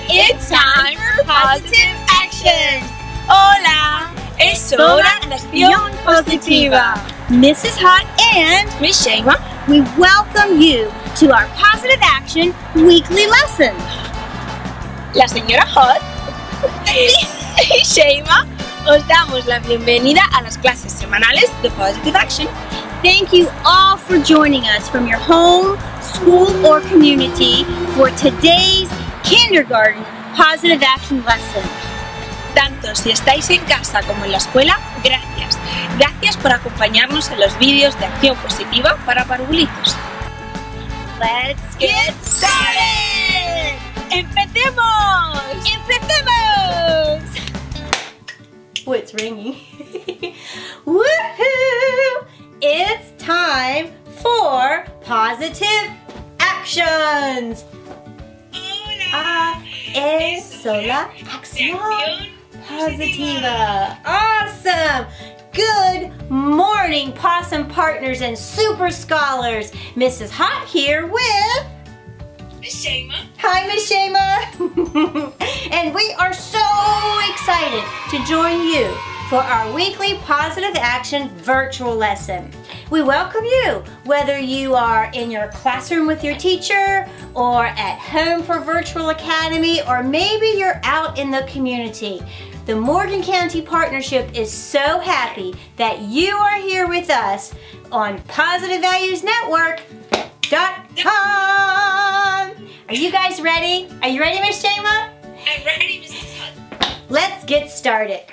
It's time for positive actions. Hola, es hora de acción positiva. Mrs. Hot and Miss Shema, we welcome you to our positive action weekly lesson. la señora Hot y Shema, os damos la bienvenida a las clases semanales de Positive Action. Thank you all for joining us from your home, school, or community for today's kindergarten positive action lesson. Tanto si estáis en casa como en la escuela, gracias. Gracias por acompañarnos en los vídeos de acción positiva para parvulitos. Let's get started! ¡Empecemos! ¡Empecemos! Oh, it's ringing. Woohoo! It's time for positive actions. Es la acción positiva. Awesome! Good morning, Possum Partners and Super Scholars. Mrs. Hot here with Miss Shema. Hi, Miss Shema. And we are so excited to join you for our weekly Positive Action virtual lesson. We welcome you, whether you are in your classroom with your teacher, or at home for Virtual Academy, or maybe you're out in the community. The Morgan County Partnership is so happy that you are here with us on PositiveValuesNetwork.com. Are you guys ready? Are you ready, Miss Shema? I'm ready, Mrs. Hot. Let's get started.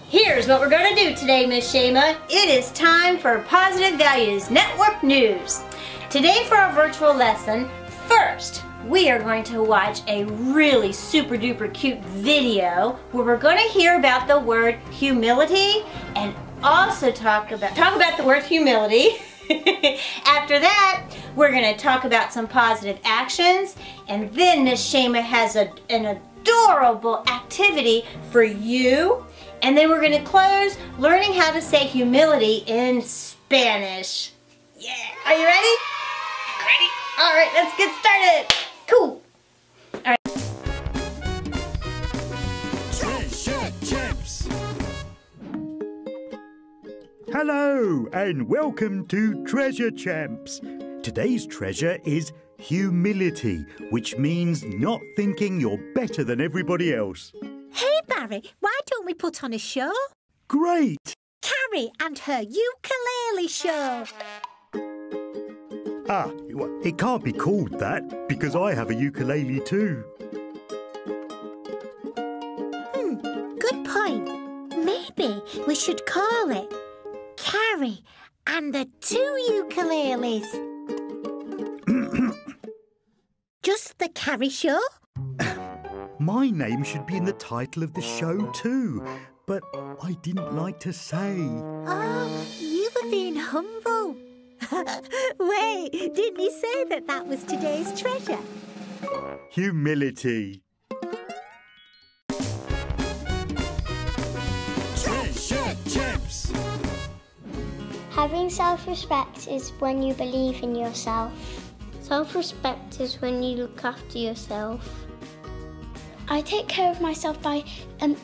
Here's what we're going to do today, Miss Shema. It is time for Positive Values Network News. Today for our virtual lesson, first, we are going to watch a really super duper cute video where we're going to hear about the word humility and also talk about the word humility. After that, we're going to talk about some positive actions, and then Miss Shema has an adorable activity for you. And then we're going to close learning how to say humility in Spanish. Yeah. Are you ready? Ready? All right, let's get started. Cool. All right. Treasure Champs. Hello and welcome to Treasure Champs. Today's treasure is humility, which means not thinking you're better than everybody else. Hey Barry, why don't we put on a show? Great! Carrie and her ukulele show. Well, it can't be called that because I have a ukulele too. Good point. Maybe we should call it Carrie and the two ukuleles. Just the Carrie Show? My name should be in the title of the show too, but I didn't like to say. Oh, you were being humble. Wait, didn't you say that was today's treasure? Humility. Treasure Champs. Having self-respect is when you believe in yourself. Self-respect is when you look after yourself. I take care of myself by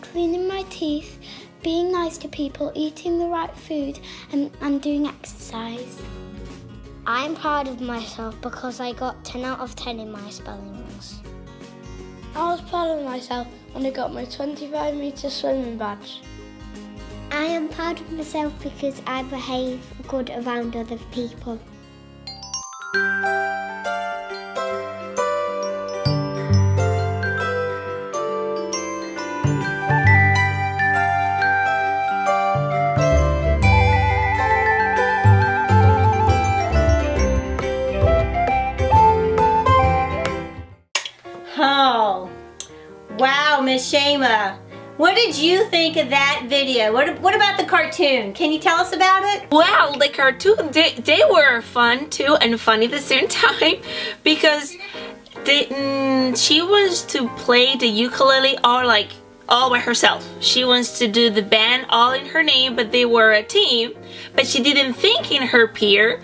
cleaning my teeth, being nice to people, eating the right food, and doing exercise. I'm proud of myself because I got 10 out of 10 in my spellings. I was proud of myself when I got my 25-metre swimming badge. I am proud of myself because I behave good around other people. Oh, wow, Miss Shema. What did you think of that video? What about the cartoon? Can you tell us about it? Well, the cartoon, they were fun too and funny at the same time because she wants to play the ukulele all by herself. She wants to do the band all in her name, but they were a team. But she didn't think in her peer,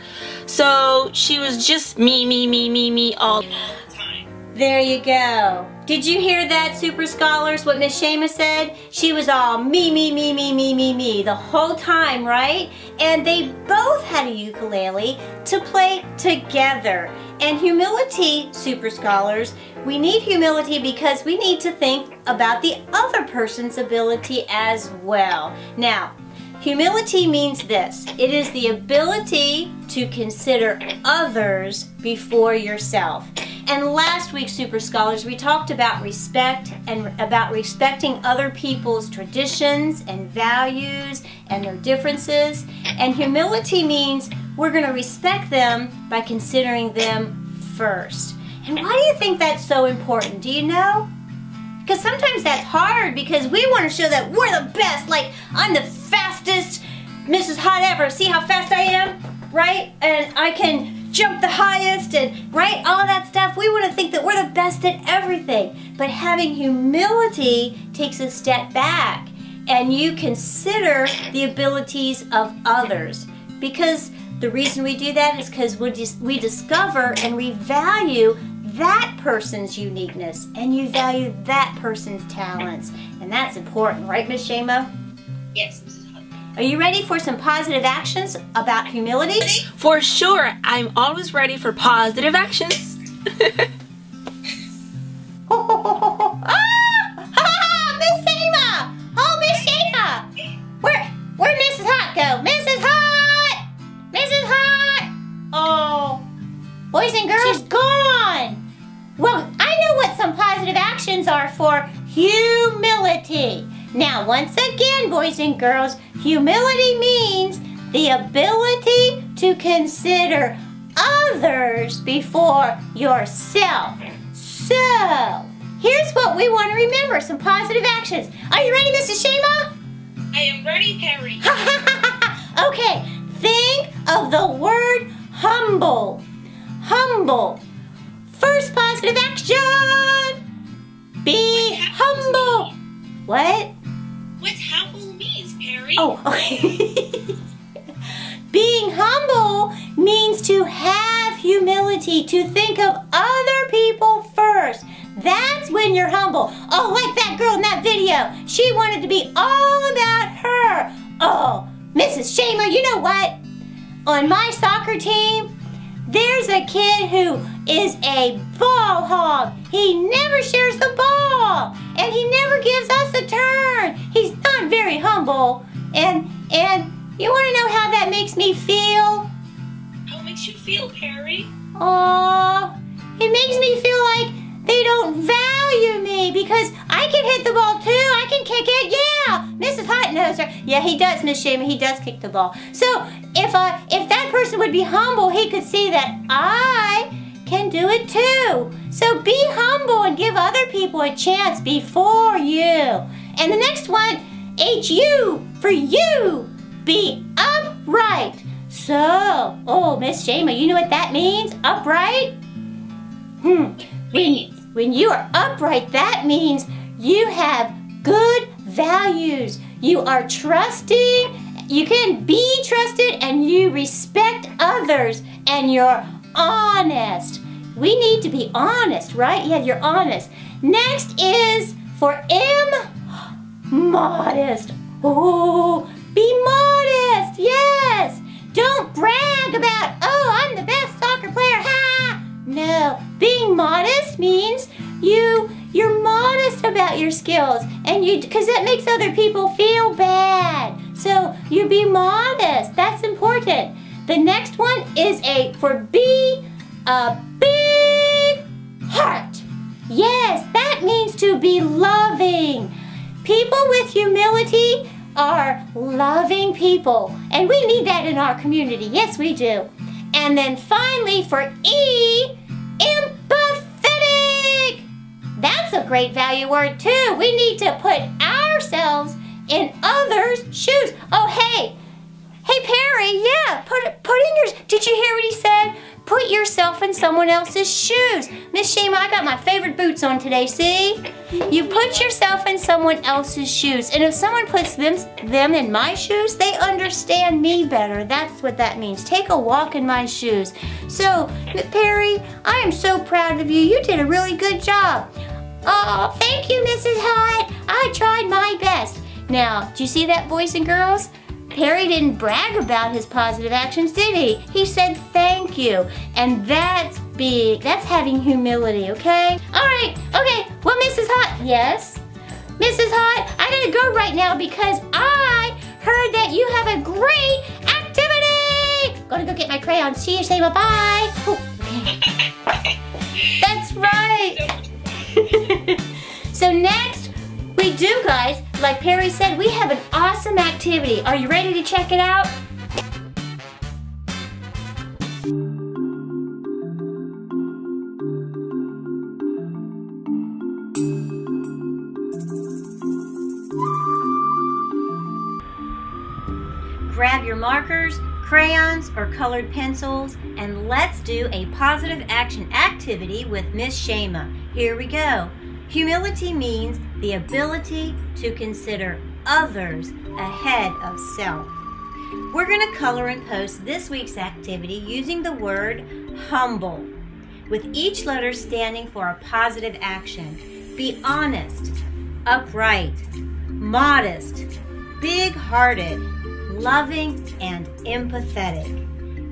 so she was just me all the time. There you go. Did you hear that, Super Scholars, what Miss Shema said? She was all me the whole time, right? And they both had a ukulele to play together. And humility, Super Scholars, we need humility because we need to think about the other person's ability as well. Now, humility means this. It is the ability to consider others before yourself. And last week, Super Scholars, we talked about respect and about respecting other people's traditions and values and their differences. And humility means we're going to respect them by considering them first. And why do you think that's so important? Do you know? Because sometimes that's hard because we want to show that we're the best. Like, I'm the fastest Mrs. Hot ever. See how fast I am? Right? And I can jump the highest and, right, all that stuff. We want to think that we're the best at everything. But having humility takes a step back and you consider the abilities of others. Because the reason we do that is because we discover and we value that person's uniqueness and you value that person's talents. And that's important, right, Miss Shema? Yes, Mrs. Hunt. Are you ready for some positive actions about humility? For sure. I'm always ready for positive actions. Miss Shema! Oh, Miss Shema! Where'd Mrs. Hot go? Mrs. Hot! Mrs. Hot! Oh, boys and girls, she's gone. Well, I know what some positive actions are for humility. Now, once again, boys and girls, humility means the ability to consider others before yourself. So, here's what we want to remember, some positive actions. Are you ready, Mrs. Shema? I am ready, Perry. Okay, think of the word humble. Humble. First positive action. Be humble. What? What humble means, Perry? Oh, okay. Being humble means to have humility, to think of other people first. That's when you're humble. Oh, like that girl in that video. She wanted to be all about her. Oh, Mrs. Shema, you know what? On my soccer team, there's a kid who is a ball hog. He never shares the ball, and he never gives us a turn. He's not very humble, and you want to know how that makes me feel? How makes you feel, Perry? Oh, it makes me feel like they don't value me because I can hit the ball too. I can kick it. Yeah, Mrs. Hot knows her. Yeah, he does, Miss Shema. He does kick the ball. So if that person would be humble, he could see that I can do it too. So be humble and give other people a chance before you. And the next one, H-U for you. Be upright. So, oh, Miss Shema, you know what that means? Upright? When you are upright, that means you have good values. You are trusting, you can be trusted, and you respect others, and you're honest. We need to be honest, right? Yeah, you're honest. Next is for modest. Oh, be modest, yes. Don't brag about, oh, I'm the best soccer player, ha! No, being modest means you're modest about your skills, and because that makes other people feel bad. So you be modest. That's important. The next one is be a big heart. Yes, that means to be loving. People with humility are loving people, and we need that in our community. Yes, we do. And then finally, for E, empathetic. That's a great value word too. We need to put ourselves in others' shoes. Oh, hey Perry, yeah, did you hear what he said? Put put yourself in someone else's shoes. Miss Shema, I got my favorite boots on today, see? You put yourself in someone else's shoes. And if someone puts them in my shoes, they understand me better. That's what that means. Take a walk in my shoes. So, Perry, I am so proud of you. You did a really good job. Oh, thank you, Mrs. Hot. I tried my best. Now, do you see that, boys and girls? Perry didn't brag about his positive actions, did he? He said thank you. And that's big. That's having humility, okay? All right, okay. Well, Mrs. Hot, yes? Mrs. Hot, I gotta go right now because I heard that you have a great activity. Gotta go get my crayons. See you, Shema, bye. Oh, okay. That's right. So next, we do, guys, like Perry said, we have an awesome activity. Are you ready to check it out? Grab your markers, crayons, or colored pencils, and let's do a positive action activity with Miss Shema. Here we go. Humility means the ability to consider others ahead of self. We're going to color and post this week's activity using the word humble, with each letter standing for a positive action. Be honest, upright, modest, big-hearted, loving, and empathetic.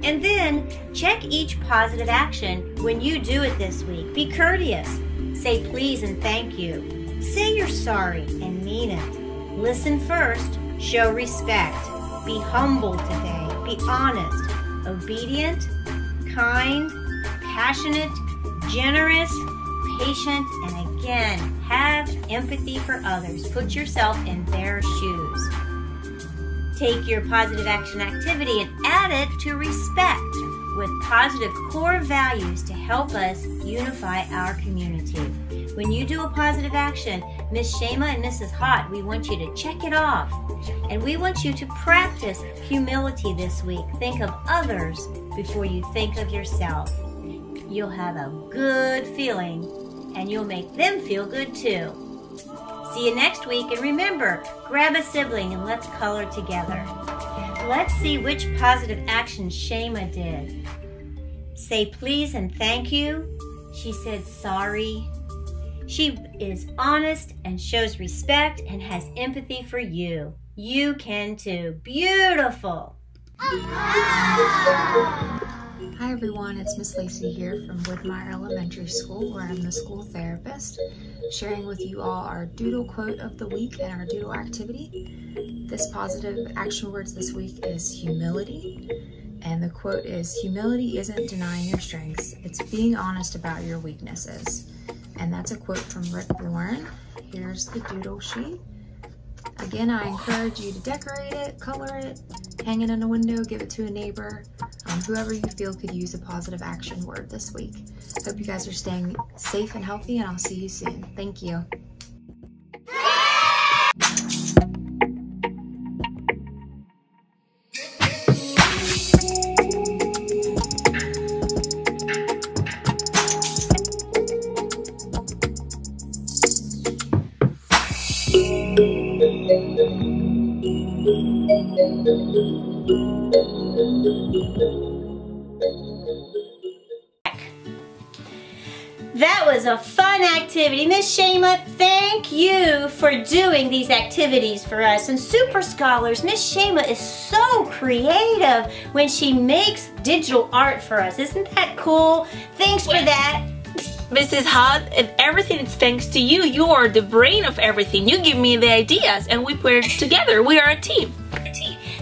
And then check each positive action when you do it this week. Be courteous. Say please and thank you. Say you're sorry and mean it. Listen first. Show respect. Be humble today. Be honest. Obedient, kind, passionate, generous, patient, and again, have empathy for others. Put yourself in their shoes. Take your positive action activity and add it to respect with positive core values to help us unify our community. When you do a positive action, Miss Shema and Mrs. Hot, we want you to check it off. And we want you to practice humility this week. Think of others before you think of yourself. You'll have a good feeling and you'll make them feel good too. See you next week, and remember, grab a sibling and let's color together. Let's see which positive action Shema did. Say please and thank you. She said sorry. She is honest and shows respect and has empathy for you. You can too. Beautiful. Hi everyone, it's Miss Lacey here from Woodmire Elementary School, where I'm the school therapist, sharing with you all our doodle quote of the week and our doodle activity. This positive action words this week is humility, and the quote is, humility isn't denying your strengths, it's being honest about your weaknesses. And that's a quote from Rick Warren. Here's the doodle sheet. Again, I encourage you to decorate it, color it, hang it in a window, give it to a neighbor, whoever you feel could use a positive action word this week. Hope you guys are staying safe and healthy, and I'll see you soon. Thank you. That was a fun activity. Miss Shema, thank you for doing these activities for us. And Super Scholars, Miss Shema is so creative when she makes digital art for us. Isn't that cool? Thanks for that. Mrs. Hot, and everything is thanks to you. You are the brain of everything. You give me the ideas and we put it together. We are a team.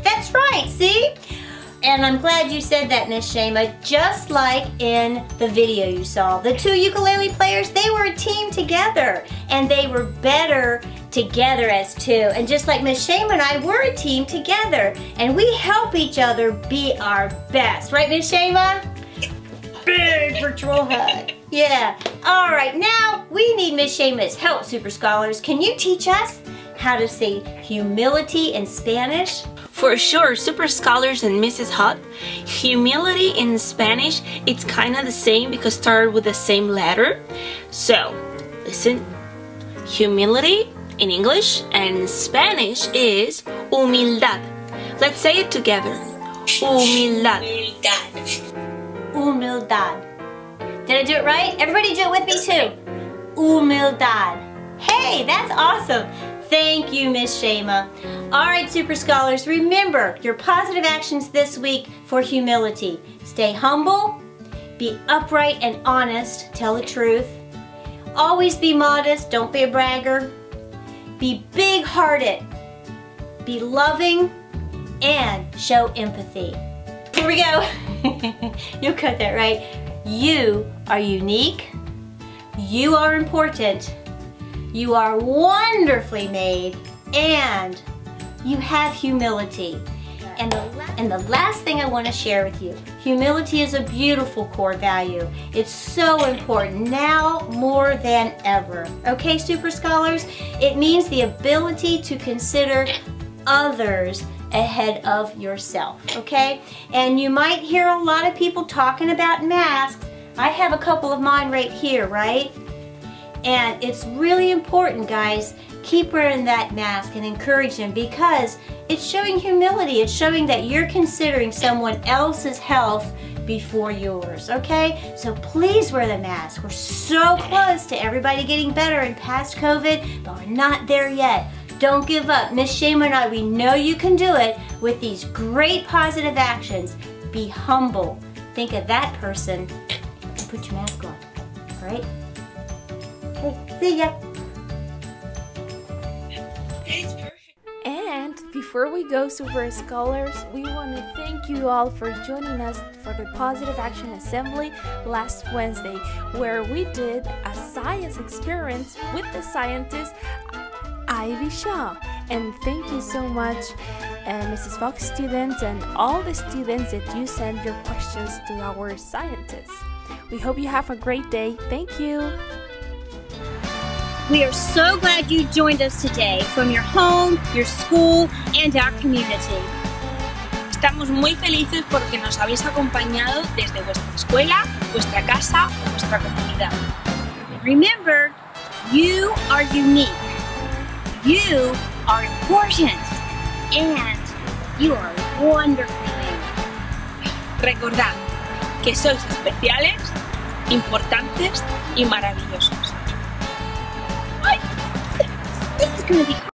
That's right, see? And I'm glad you said that, Miss Shema, just like in the video you saw. The two ukulele players, they were a team together, and they were better together as two. And just like Miss Shema and I, we're a team together, and we help each other be our best. Right, Miss Shema? Big virtual hug. Yeah. All right, now we need Miss Shema's help, Super Scholars. Can you teach us how to say humility in Spanish? For sure, Super Scholars and Mrs. Hot, humility in Spanish, it's kind of the same because started with the same letter. So, listen. Humility in English and Spanish is humildad. Let's say it together. Humildad. Humildad. Did I do it right? Everybody do it with me too. Humildad. Hey, that's awesome. Thank you, Miss Shema. All right, Super Scholars, remember your positive actions this week for humility. Stay humble, be upright and honest, tell the truth. Always be modest, don't be a bragger. Be big-hearted, be loving, and show empathy. Here we go. You'll cut that, right? You are unique. You are important. You are wonderfully made, and you have humility. And the last thing I want to share with you, humility is a beautiful core value. It's so important now more than ever. Okay, Super Scholars? It means the ability to consider others ahead of yourself, okay? And you might hear a lot of people talking about masks. I have a couple of mine right here, right? And it's really important, guys, keep wearing that mask and encourage them because it's showing humility. It's showing that you're considering someone else's health before yours, okay? So please wear the mask. We're so close to everybody getting better and past COVID, but we're not there yet. Don't give up. Miss Shema and I, we know you can do it with these great positive actions. Be humble. Think of that person and put your mask on, all right? Okay, see ya. And before we go, Super Scholars, we want to thank you all for joining us for the Positive Action Assembly last Wednesday, where we did a science experiment with the scientist Ivy Shaw. And thank you so much, Mrs. Fox students and all the students that you send your questions to our scientists. We hope you have a great day. Thank you. We are so glad you joined us today from your home, your school, and our community. Estamos muy felices porque nos habéis acompañado desde vuestra escuela, vuestra casa o vuestra comunidad. Remember, you are unique, you are important, and you are wonderfully made. Recordad que sois especiales, importantes y maravillosos. This is going to be